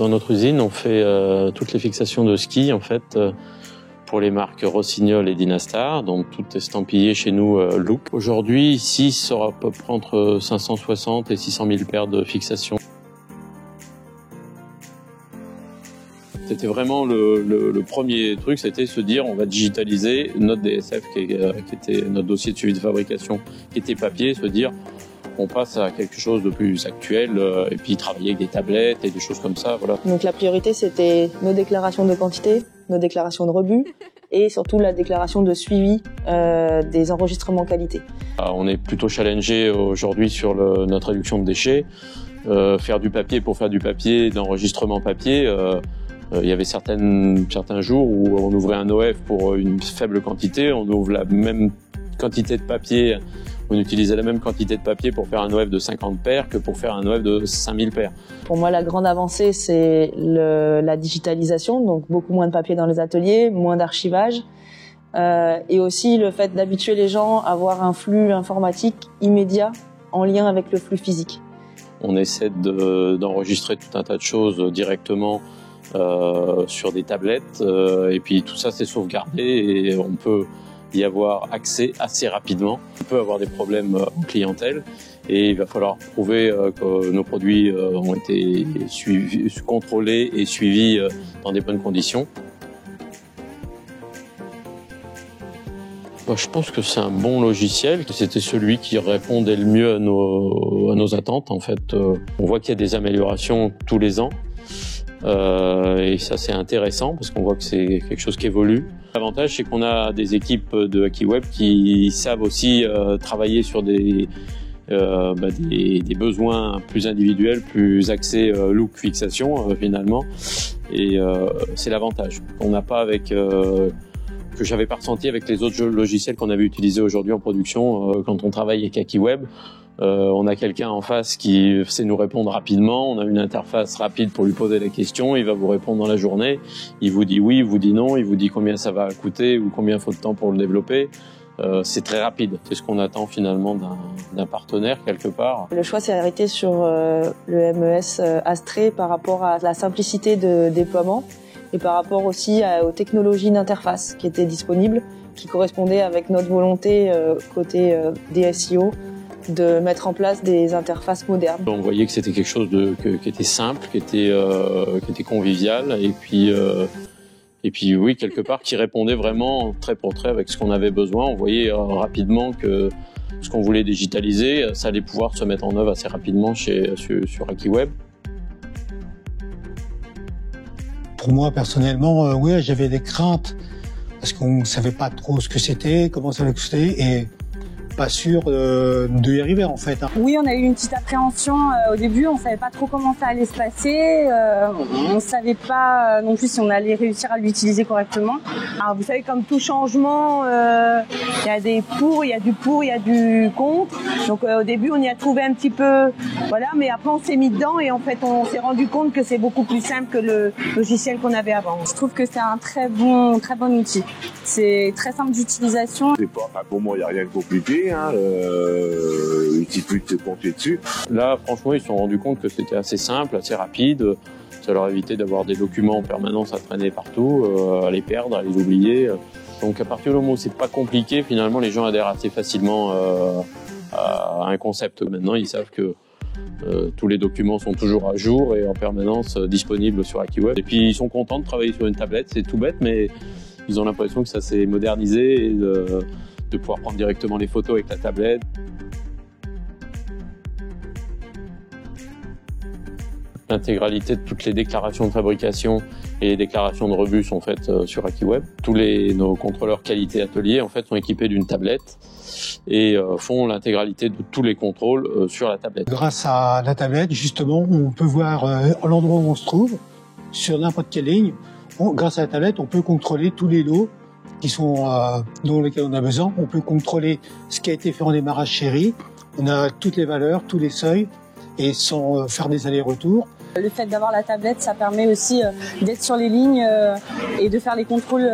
Dans notre usine, on fait toutes les fixations de ski en fait pour les marques Rossignol et Dynastar, donc tout estampillé chez nous Look. Aujourd'hui, ici, ça sera à peu près entre 560 et 600 000 paires de fixations. C'était vraiment le premier truc, c'était se dire on va digitaliser notre DSF qui était notre dossier de suivi de fabrication, qui était papier, se dire on passe à quelque chose de plus actuel et puis travailler avec des tablettes et des choses comme ça, voilà. Donc la priorité c'était nos déclarations de quantité, nos déclarations de rebut et surtout la déclaration de suivi des enregistrements qualité. On est plutôt challengé aujourd'hui sur notre réduction de déchets, faire du papier pour faire du papier, d'enregistrement papier. Il y avait certains jours où on ouvrait un OF pour une faible quantité, on ouvre la même quantité de papier, on utilisait la même quantité de papier pour faire un OF de 50 paires que pour faire un OF de 5000 paires. Pour moi, la grande avancée, c'est la digitalisation, donc beaucoup moins de papier dans les ateliers, moins d'archivage, et aussi le fait d'habituer les gens à avoir un flux informatique immédiat en lien avec le flux physique. On essaie d'enregistrer tout un tas de choses directement sur des tablettes, et puis tout ça c'est sauvegardé et on peut y avoir accès assez rapidement. On peut avoir des problèmes en clientèle et il va falloir prouver que nos produits ont été contrôlés et suivis dans des bonnes conditions. Je pense que c'est un bon logiciel, que c'était celui qui répondait le mieux à nos attentes. En fait, on voit qu'il y a des améliorations tous les ans. Et ça c'est intéressant parce qu'on voit que c'est quelque chose qui évolue. L'avantage c'est qu'on a des équipes de Akiweb qui savent aussi travailler sur des besoins plus individuels, plus axés look fixation finalement. Et c'est l'avantage qu'on n'a pas avec que j'avais pas ressenti avec les autres logiciels qu'on avait utilisés aujourd'hui en production quand on travaille avec Akiweb. On a quelqu'un en face qui sait nous répondre rapidement, on a une interface rapide pour lui poser la question, il va vous répondre dans la journée, il vous dit oui, il vous dit non, il vous dit combien ça va coûter ou combien il faut de temps pour le développer. C'est très rapide, c'est ce qu'on attend finalement d'un partenaire quelque part. Le choix s'est arrêté sur le MES Astrée par rapport à la simplicité de déploiement et par rapport aussi aux technologies d'interface qui étaient disponibles, qui correspondaient avec notre volonté côté DSIO de mettre en place des interfaces modernes. On voyait que c'était quelque chose qui était simple, qui était convivial et puis oui, quelque part qui répondait vraiment trait pour trait avec ce qu'on avait besoin. On voyait rapidement que ce qu'on voulait digitaliser, ça allait pouvoir se mettre en œuvre assez rapidement sur Akiweb. Pour moi personnellement, oui, j'avais des craintes parce qu'on ne savait pas trop ce que c'était, comment ça allait coûter et pas sûr de y arriver en fait. Oui, on a eu une petite appréhension au début, on savait pas trop comment ça allait se passer, on savait pas non plus si on allait réussir à l'utiliser correctement. Alors vous savez, comme tout changement, il y a des pour, il y a du pour, il y a du contre. Donc au début on y a trouvé un petit peu, voilà, mais après on s'est mis dedans et en fait on s'est rendu compte que c'est beaucoup plus simple que le logiciel qu'on avait avant. Je trouve que c'est un très bon outil. C'est très simple d'utilisation. Pour moi, il n'y a rien de compliqué. Il suffit de se compter dessus. Là, franchement, ils se sont rendus compte que c'était assez simple, assez rapide. Ça leur évitait d'avoir des documents en permanence à traîner partout, à les perdre, à les oublier. Donc à partir du moment où c'est pas compliqué, finalement, les gens adhèrent assez facilement à un concept. Maintenant, ils savent que tous les documents sont toujours à jour et en permanence disponibles sur Akiweb. Et puis ils sont contents de travailler sur une tablette, c'est tout bête, mais ils ont l'impression que ça s'est modernisé et de pouvoir prendre directement les photos avec la tablette. L'intégralité de toutes les déclarations de fabrication et les déclarations de rebut sont faites sur Akiweb. Tous nos contrôleurs qualité atelier en fait sont équipés d'une tablette et font l'intégralité de tous les contrôles sur la tablette. Grâce à la tablette, justement, on peut voir l'endroit où on se trouve sur n'importe quelle ligne. Grâce à la tablette, on peut contrôler tous les lots qui sont dont lesquels on a besoin. On peut contrôler ce qui a été fait en démarrage série. On a toutes les valeurs, tous les seuils, et sans faire des allers-retours. Le fait d'avoir la tablette, ça permet aussi d'être sur les lignes et de faire les contrôles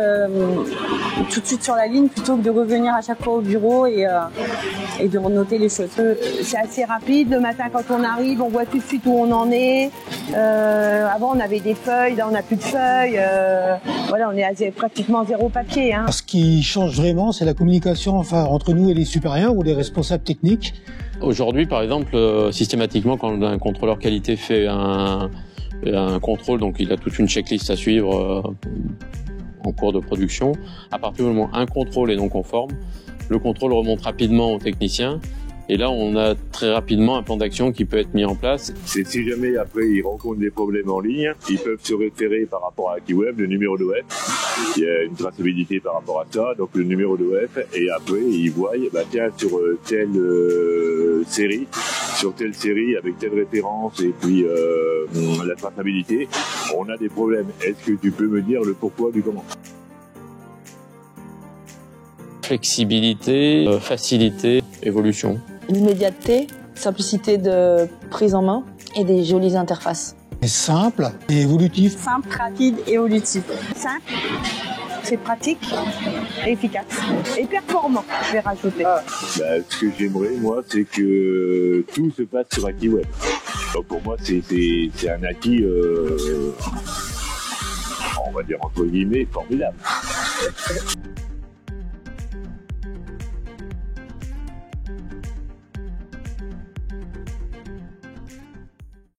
tout de suite sur la ligne plutôt que de revenir à chaque fois au bureau et de renoter les choses. C'est assez rapide. Le matin, quand on arrive, on voit tout de suite où on en est. Avant, on avait des feuilles. Là, on n'a plus de feuilles. Voilà, on est à pratiquement zéro papier. Hein. Ce qui change vraiment, c'est la communication entre nous et les supérieurs ou les responsables techniques. Aujourd'hui, par exemple, systématiquement, quand un contrôleur qualité fait un contrôle, donc il a toute une checklist à suivre en cours de production. À partir du moment où un contrôle est non conforme, le contrôle remonte rapidement au technicien. Et là, on a très rapidement un plan d'action qui peut être mis en place. C'est si jamais après ils rencontrent des problèmes en ligne, ils peuvent se référer par rapport à AccuWeb, le numéro d'OF. Il y a une traçabilité par rapport à ça, donc le numéro d'OF. Et après, ils voient, bah tiens, sur telle série, avec telle référence et puis la traçabilité, on a des problèmes. Est-ce que tu peux me dire le pourquoi du comment? Flexibilité, facilité, évolution. L'immédiateté, simplicité de prise en main et des jolies interfaces. C'est simple et évolutif. Simple, rapide, évolutif. Simple, c'est pratique et efficace. Et performant, je vais rajouter. Ce que j'aimerais, moi, c'est que tout se passe sur AccuWeb. Donc pour moi, c'est un acquis, on va dire entre guillemets, formidable.